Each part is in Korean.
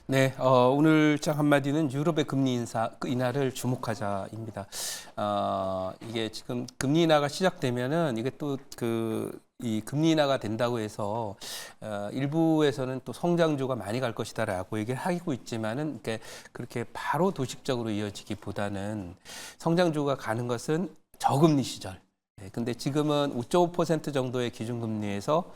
네, 오늘 장 한마디는 유럽의 금리 인하를 주목하자입니다. 이게 지금 금리 인하가 시작되면은 이게 또 이 금리 인하가 된다고 해서 일부에서는 또 성장주가 많이 갈 것이다라고 얘기를 하고 있지만은 그렇게 바로 도식적으로 이어지기보다는 성장주가 가는 것은 저금리 시절. 근데 지금은 5.5% 정도의 기준금리에서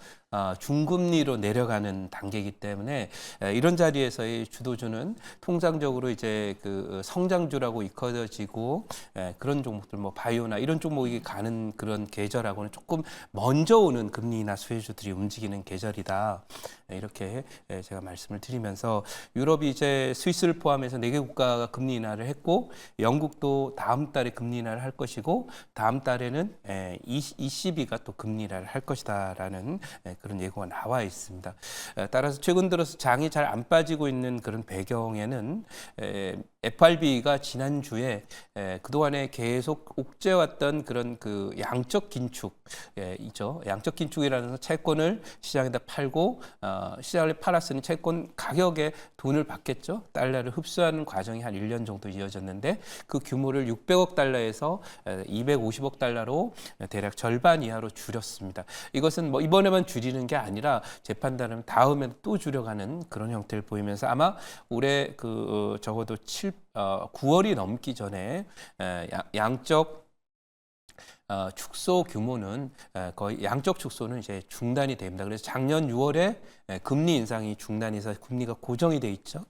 중금리로 내려가는 단계이기 때문에 이런 자리에서의 주도주는 통상적으로 이제 그 성장주라고 이끌어지고 그런 종목들 뭐 바이오나 이런 종목이 가는 그런 계절하고는 조금 먼저 오는 금리나 수혜주들이 움직이는 계절이다. 이렇게 제가 말씀을 드리면서 유럽이 이제 스위스를 포함해서 4개 국가가 금리 인하를 했고 영국도 다음 달에 금리 인하를 할 것이고 다음 달에는 ECB가 또 금리 인하를 할 것이다라는 그런 예고가 나와 있습니다. 따라서 최근 들어서 장이 잘 안 빠지고 있는 그런 배경에는 FRB가 지난주에 그동안에 계속 옥죄왔던 그런 그 양적 긴축 있죠. 양적 긴축이라는 채권을 시장에다 팔고 시장을 팔았으니 채권 가격에 돈을 받겠죠. 달러를 흡수하는 과정이 한 1년 정도 이어졌는데 그 규모를 600억 달러에서 250억 달러로 대략 절반 이하로 줄였습니다. 이것은 뭐 이번에만 줄이는 게 아니라 제 판단은 다음에 또 줄여가는 그런 형태를 보이면서 아마 올해 적어도 9월이 넘기 전에 양적 축소 규모는 거의 양적 축소는 이제 중단이 됩니다. 그래서 작년 6월에 금리 인상이 중단해서 금리가 고정이 돼 있죠.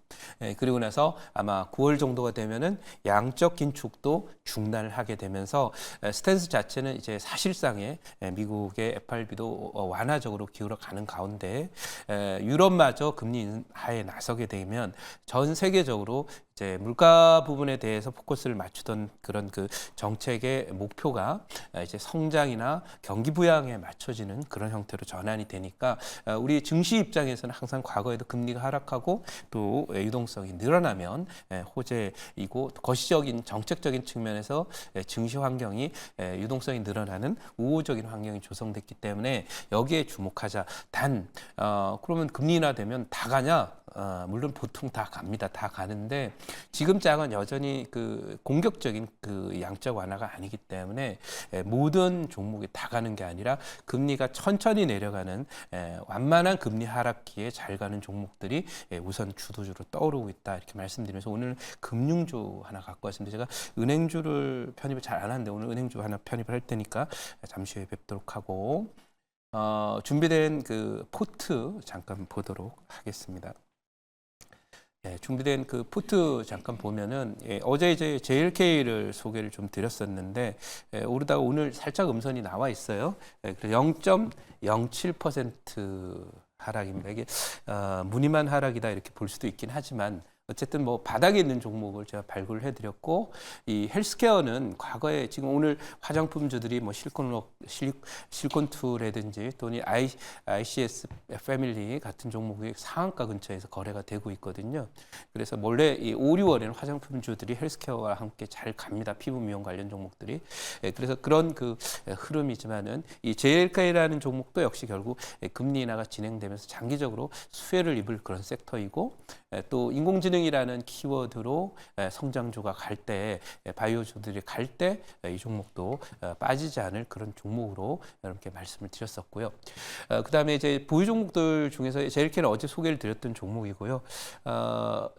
그리고 나서 아마 9월 정도가 되면은 양적 긴축도 중단을 하게 되면서 스탠스 자체는 이제 사실상의 미국의 FRB도 완화적으로 기울어 가는 가운데 유럽마저 금리 인하에 나서게 되면 전 세계적으로 이제 물가 부분에 대해서 포커스를 맞추던 그런 그 정책의 목표가 이제 성장이나 경기 부양에 맞춰지는 그런 형태로 전환이 되니까 우리 증시 입장에서는 항상 과거에도 금리가 하락하고 또 유동성이 늘어나면 호재이고 거시적인 정책적인 측면에서 증시 환경이 유동성이 늘어나는 우호적인 환경이 조성됐기 때문에 여기에 주목하자. 그러면 금리 인하되면 다 가냐? 물론 보통 다 갑니다. 다 가는데 지금 장은 여전히 그 공격적인 그 양적 완화가 아니기 때문에 모든 종목이 다 가는 게 아니라 금리가 천천히 내려가는 완만한 금리 하락기에 잘 가는 종목들이 우선 주도주로 떠오르고 있다 이렇게 말씀드리면서 오늘 금융주 하나 갖고 왔습니다. 제가 은행주를 편입을 잘 안 하는데 오늘 은행주 하나 편입을 할 테니까 잠시 후에 뵙도록 하고 준비된 그 포트 잠깐 보도록 하겠습니다. 준비된 그 포트 잠깐 보면은 어제 이제 JLK를 소개를 좀 드렸었는데 오르다가 오늘 살짝 음선이 나와 있어요. 그래서 0.07% 하락입니다. 이게 무늬만 하락이다 이렇게 볼 수도 있긴 하지만 어쨌든 뭐 바닥에 있는 종목을 제가 발굴을 해드렸고 이 헬스케어는 과거에 지금 오늘 화장품주들이 뭐 실콘투라든지 또는 ICS 패밀리 같은 종목이 상한가 근처에서 거래가 되고 있거든요. 그래서 원래 이 5, 6월에는 화장품주들이 헬스케어와 함께 잘 갑니다. 피부 미용 관련 종목들이. 그래서 그런 그 흐름이지만은 이 JLK라는 종목도 역시 결국 금리 인하가 진행되면서 장기적으로 수혜를 입을 그런 섹터이고 또 인공지능이라는 키워드로 성장주가 갈 때 바이오주들이 갈 때 이 종목도 빠지지 않을 그런 종목으로 이렇게 말씀을 드렸었고요. 그다음에 이제 보유 종목들 중에서 JLK는 어제 소개를 드렸던 종목이고요.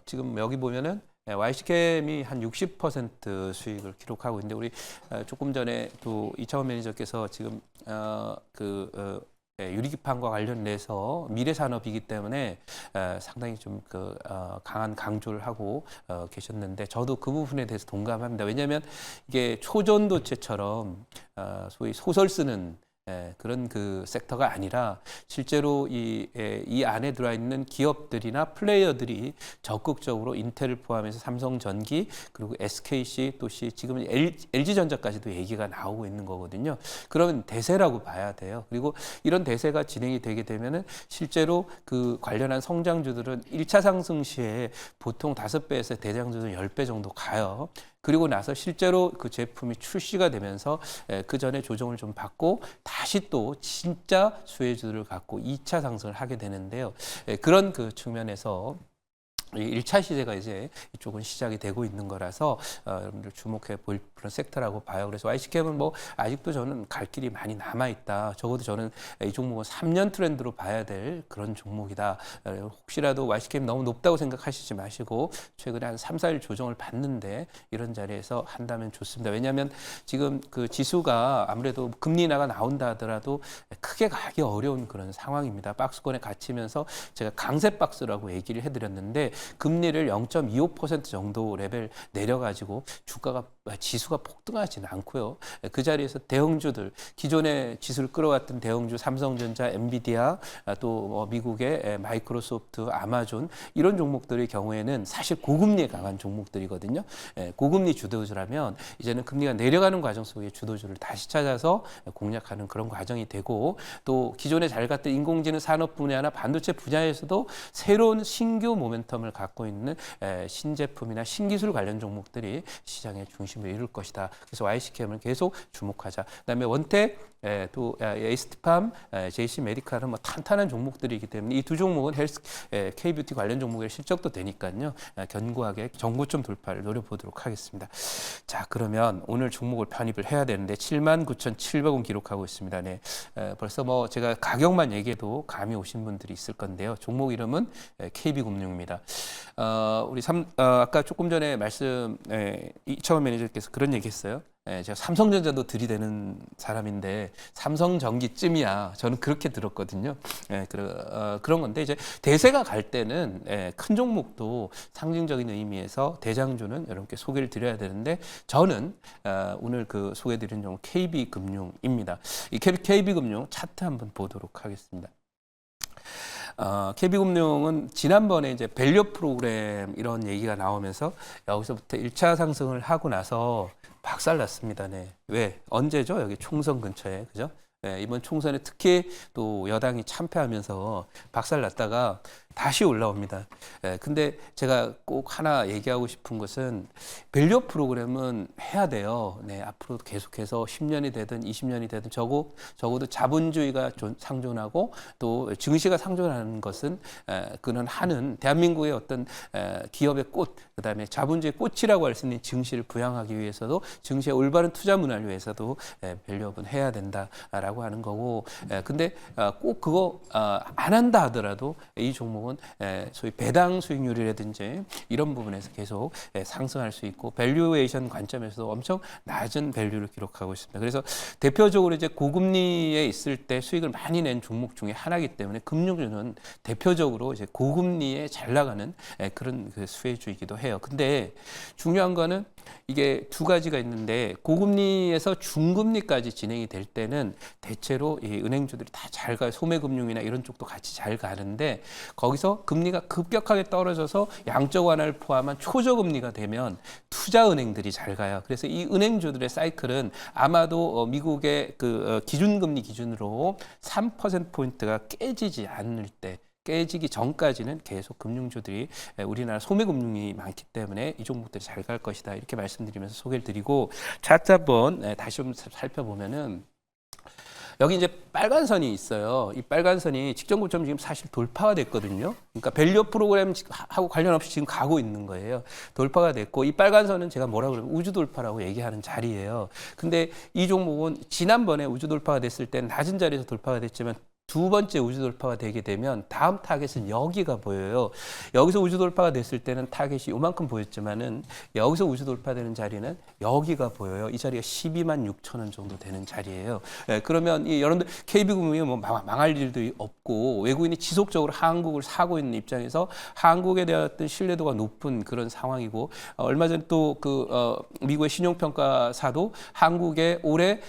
지금 여기 보면은 YC캠이 한 60% 수익을 기록하고 있는데 우리 조금 전에 또 이창원 매니저께서 지금 유리기판과 관련돼서 미래 산업이기 때문에 상당히 좀 강한 강조를 하고 계셨는데 저도 그 부분에 대해서 동감합니다. 왜냐하면 이게 초전도체처럼 소위 소설 쓰는 그런 그 섹터가 아니라 실제로 이 안에 들어와 있는 기업들이나 플레이어들이 적극적으로 인텔을 포함해서 삼성전기 그리고 SKC 또 지금 LG전자까지도 얘기가 나오고 있는 거거든요. 그러면 대세라고 봐야 돼요. 그리고 이런 대세가 진행이 되게 되면은 실제로 그 관련한 성장주들은 1차 상승 시에 보통 5배에서 대장주는 10배 정도 가요. 그리고 나서 실제로 그 제품이 출시가 되면서 그 전에 조정을 좀 받고 다시 또 진짜 수혜주들을 갖고 2차 상승을 하게 되는데요. 그런 그 측면에서 이 1차 시세가 이제 이쪽은 시작이 되고 있는 거라서 여러분들 주목해 볼 그런 섹터라고 봐요. 그래서 YC캠은 뭐 아직도 저는 갈 길이 많이 남아 있다. 적어도 저는 이 종목은 3년 트렌드로 봐야 될 그런 종목이다. 혹시라도 YC캠 너무 높다고 생각하시지 마시고 최근에 한 3, 4일 조정을 받는데 이런 자리에서 한다면 좋습니다. 왜냐하면 지금 그 지수가 아무래도 금리 인하가 나온다 하더라도 크게 가기 어려운 그런 상황입니다. 박스권에 갇히면서 제가 강세 박스라고 얘기를 해드렸는데 금리를 0.25% 정도 레벨 내려가지고 주가가 지수가 폭등하지는 않고요. 그 자리에서 대형주들 기존에 지수를 끌어왔던 대형주 삼성전자, 엔비디아, 또 미국의 마이크로소프트, 아마존 이런 종목들의 경우에는 사실 고금리에 강한 종목들이거든요. 고금리 주도주라면 이제는 금리가 내려가는 과정 속에 주도주를 다시 찾아서 공략하는 그런 과정이 되고 또 기존에 잘 갔던 인공지능 산업 분야나 반도체 분야에서도 새로운 신규 모멘텀을 갖고 있는 신제품이나 신기술 관련 종목들이 시장의 중심을 이룰 것이다. 그래서 YC캠을 계속 주목하자. 그다음에 원택 또 에이스티팜, JC 메디칼은 뭐 탄탄한 종목들이기 때문에 이 두 종목은 헬스, K뷰티 관련 종목의 실적도 되니까요. 견고하게 정고점 돌파를 노려보도록 하겠습니다. 자, 그러면 오늘 종목을 편입을 해야 되는데 79,700원 기록하고 있습니다. 네, 벌써 뭐 제가 가격만 얘기해도 감이 오신 분들이 있을 건데요. 종목 이름은 KB금융입니다. 아까 조금 전에 이창원 매니저께서 그런 얘기했어요. 제가 삼성전자도 들이대는 사람인데 삼성전기쯤이야. 저는 그렇게 들었거든요. 그런 건데 이제 대세가 갈 때는 큰 종목도 상징적인 의미에서 대장주는 여러분께 소개를 드려야 되는데 저는 오늘 그 소개드린 종목 KB금융입니다. 이 KB금융 차트 한번 보도록 하겠습니다. KB금융은 지난번에 이제 밸류 프로그램 이런 얘기가 나오면서 여기서부터 1차 상승을 하고 나서 박살났습니다. 네. 왜? 언제죠? 여기 총선 근처에. 그죠? 네, 이번 총선에 특히 또 여당이 참패하면서 박살났다가 다시 올라옵니다. 근데 제가 꼭 하나 얘기하고 싶은 것은 밸류 프로그램은 해야 돼요. 네, 앞으로 계속해서 10년이 되든 20년이 되든 적어도 자본주의가 상존하고 또 증시가 상존하는 것은 그는 하는 대한민국의 어떤 기업의 꽃, 그다음에 자본주의 꽃이라고 할 수 있는 증시를 부양하기 위해서도 증시의 올바른 투자 문화를 위해서도 밸류업은 해야 된다라고 하는 거고. 근데 꼭 그거 안 한다 하더라도 이 종목은 소위 배당 수익률이라든지 이런 부분에서 계속 상승할 수 있고 밸류에이션 관점에서도 엄청 낮은 밸류를 기록하고 있습니다. 그래서 대표적으로 이제 고금리에 있을 때 수익을 많이 낸 종목 중에 하나이기 때문에 금융주는 대표적으로 이제 고금리에 잘 나가는 그런 그 수혜주이기도 해요. 근데 중요한 거는 이게 두 가지가 있는데 고금리에서 중금리까지 진행이 될 때는 대체로 이 은행주들이 다 잘 가요. 소매금융이나 이런 쪽도 같이 잘 가는데 거기서 금리가 급격하게 떨어져서 양적 완화를 포함한 초저금리가 되면 투자은행들이 잘 가요. 그래서 이 은행주들의 사이클은 아마도 미국의 그 기준금리 기준으로 3%포인트가 깨지지 않을 때 깨지기 전까지는 계속 금융주들이 우리나라 소매금융이 많기 때문에 이 종목들이 잘 갈 것이다 이렇게 말씀드리면서 소개를 드리고 차트 한번 다시 좀 살펴보면은 여기 이제 빨간 선이 있어요. 이 빨간 선이 직전 고점 지금 사실 돌파가 됐거든요. 그러니까 밸류 프로그램하고 관련 없이 지금 가고 있는 거예요. 돌파가 됐고 이 빨간 선은 제가 뭐라고 그러면 우주 돌파라고 얘기하는 자리예요. 근데 이 종목은 지난번에 우주 돌파가 됐을 때 낮은 자리에서 돌파가 됐지만 두 번째 우주 돌파가 되게 되면 다음 타겟은 여기가 보여요. 여기서 우주 돌파가 됐을 때는 타겟이 요만큼 보였지만은 여기서 우주 돌파되는 자리는 여기가 보여요. 이 자리가 12만 6천 원 정도 되는 자리예요. 그러면 여러분들 KB금융이 뭐 망할 일도 없고 외국인이 지속적으로 한국을 사고 있는 입장에서 한국에 대한 어떤 신뢰도가 높은 그런 상황이고 얼마 전 또 미국의 신용평가사도 한국의 올해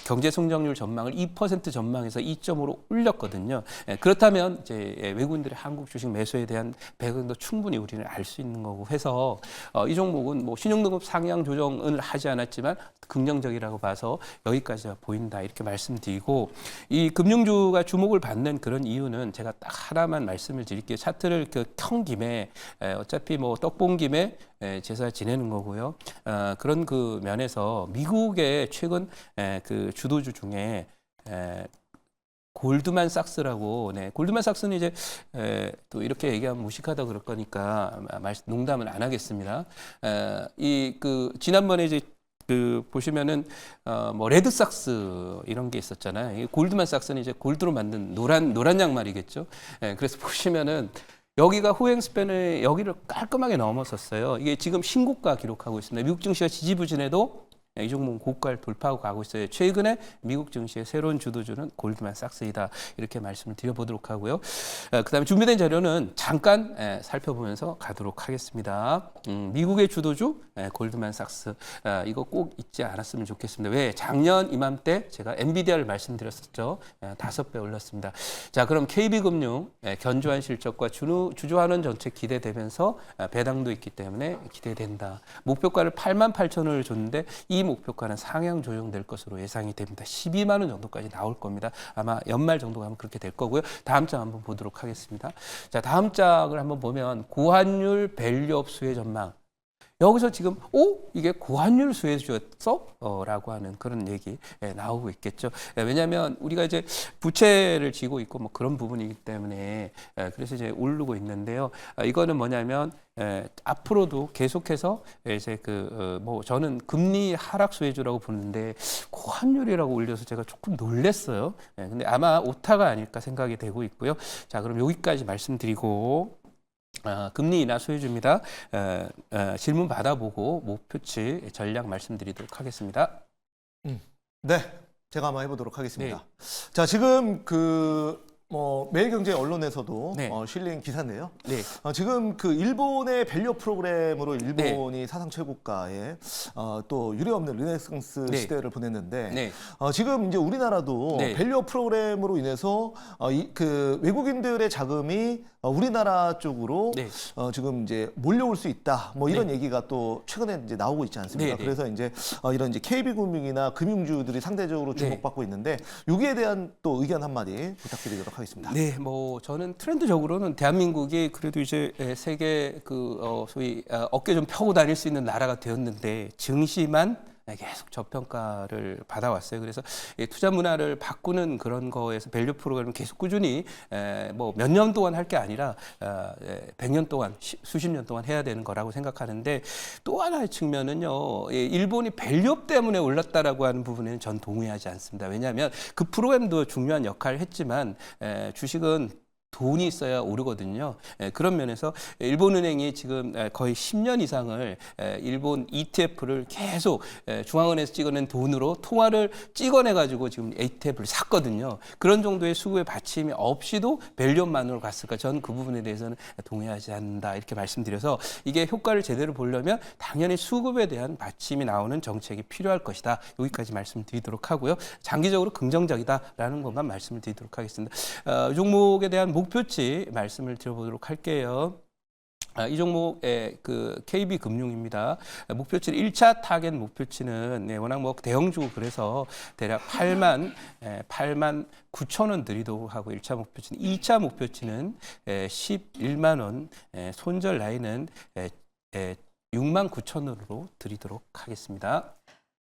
경제 성장률 전망을 2% 전망해서 2.5로 올렸거든요. 그렇다면 이제 외국인들의 한국 주식 매수에 대한 배경도 충분히 우리는 알 수 있는 거고 해서 이 종목은 뭐 신용등급 상향 조정을 하지 않았지만 긍정적이라고 봐서 여기까지가 보인다 이렇게 말씀드리고 이 금융주가 주목을 받는 그런 이유는 제가 딱 하나만 말씀을 드릴게요. 차트를 켠 김에 어차피 뭐 떡 본 김에 제사 지내는 거고요. 그런 그 면에서 미국의 최근 그 주도주 중에 골드만삭스라고, 네, 골드만삭스는 이제 또 이렇게 얘기하면 무식하다 그럴 거니까 농담은 안 하겠습니다. 이 그 지난번에 이제 그 보시면은 뭐 레드삭스 이런 게 있었잖아요. 이 골드만삭스는 이제 골드로 만든 노란 양말이겠죠. 그래서 보시면은 여기가 후행 스팬을 여기를 깔끔하게 넘어섰어요. 이게 지금 신고가 기록하고 있습니다. 미국 증시가 지지부진해도 이 종목은 고가를 돌파하고 가고 있어요. 최근에 미국 증시의 새로운 주도주는 골드만삭스이다. 이렇게 말씀을 드려보도록 하고요. 그다음에 준비된 자료는 잠깐 살펴보면서 가도록 하겠습니다. 미국의 주도주 골드만삭스 이거 꼭 잊지 않았으면 좋겠습니다. 왜? 작년 이맘때 제가 엔비디아를 말씀드렸었죠. 5배 올랐습니다. 자, 그럼 KB금융 견조한 실적과 주주환원 정책 기대되면서 배당도 있기 때문에 기대된다. 목표가를 88,000원을 줬는데 이 목표가는 상향 조정될 것으로 예상이 됩니다. 12만 원 정도까지 나올 겁니다. 아마 연말 정도 가면 그렇게 될 거고요. 다음 장 한번 보도록 하겠습니다. 자, 다음 장을 한번 보면 고환율 밸류업 수혜 전망. 여기서 지금 이게 고환율 수혜주였어? 라고 하는 그런 얘기 나오고 있겠죠. 왜냐하면 우리가 이제 부채를 지고 있고 뭐 그런 부분이기 때문에 그래서 이제 오르고 있는데요. 이거는 뭐냐면 앞으로도 계속해서 이제 뭐 저는 금리 하락 수혜주라고 보는데 고환율이라고 올려서 제가 조금 놀랐어요. 근데 아마 오타가 아닐까 생각이 되고 있고요. 자, 그럼 여기까지 말씀드리고. 금리 인하 수혜주입니다. 질문 받아보고 목표치 전략 말씀드리도록 하겠습니다. 네, 제가 한번 해보도록 하겠습니다. 네. 자, 지금 매일경제 언론에서도 네. 실린 기사인데요. 네. 지금 그 일본의 밸류 프로그램으로 일본이 사상 최고가에 또 유례없는 르네상스 네. 시대를 보냈는데 네. 지금 이제 우리나라도 네. 밸류 프로그램으로 인해서 그 외국인들의 자금이 우리나라 쪽으로 네. 지금 이제 몰려올 수 있다. 뭐 이런 네. 얘기가 또 최근에 이제 나오고 있지 않습니까? 네, 네. 그래서 이제 이런 이제 KB금융이나 금융주들이 상대적으로 주목받고 있는데 여기에 대한 또 의견 한마디 부탁드리도록 하겠습니다. 네, 뭐 저는 트렌드적으로는 대한민국이 그래도 이제 세계 소위 어깨 좀 펴고 다닐 수 있는 나라가 되었는데 증시만 계속 저평가를 받아왔어요. 그래서 투자 문화를 바꾸는 그런 거에서 밸류 프로그램을 계속 꾸준히 뭐 몇 년 동안 할 게 아니라 100년 동안 수십 년 동안 해야 되는 거라고 생각하는데 또 하나의 측면은요. 일본이 밸류업 때문에 올랐다라고 하는 부분에는 전 동의하지 않습니다. 왜냐하면 그 프로그램도 중요한 역할을 했지만 주식은 돈이 있어야 오르거든요. 그런 면에서 일본은행이 지금 거의 10년 이상을 일본 ETF를 계속 중앙은행에서 찍어낸 돈으로 통화를 찍어내가지고 지금 ETF를 샀거든요. 그런 정도의 수급의 받침이 없이도 밸류업만으로 갔을까? 저는 그 부분에 대해서는 동의하지 않는다. 이렇게 말씀드려서 이게 효과를 제대로 보려면 당연히 수급에 대한 받침이 나오는 정책이 필요할 것이다. 여기까지 말씀드리도록 하고요. 장기적으로 긍정적이다라는 것만 말씀을 드리도록 하겠습니다. 이 종목에 대한 목표치 말씀을 드려보도록 할게요. 이 종목의 그 KB금융입니다. 목표치는 1차 타겟 목표치는 워낙 뭐 대형주고 그래서 대략 8만 9천 원 드리도록 하고 1차 목표치는 2차 목표치는 11만 원, 손절 라인은 6만 9천 원으로 드리도록 하겠습니다.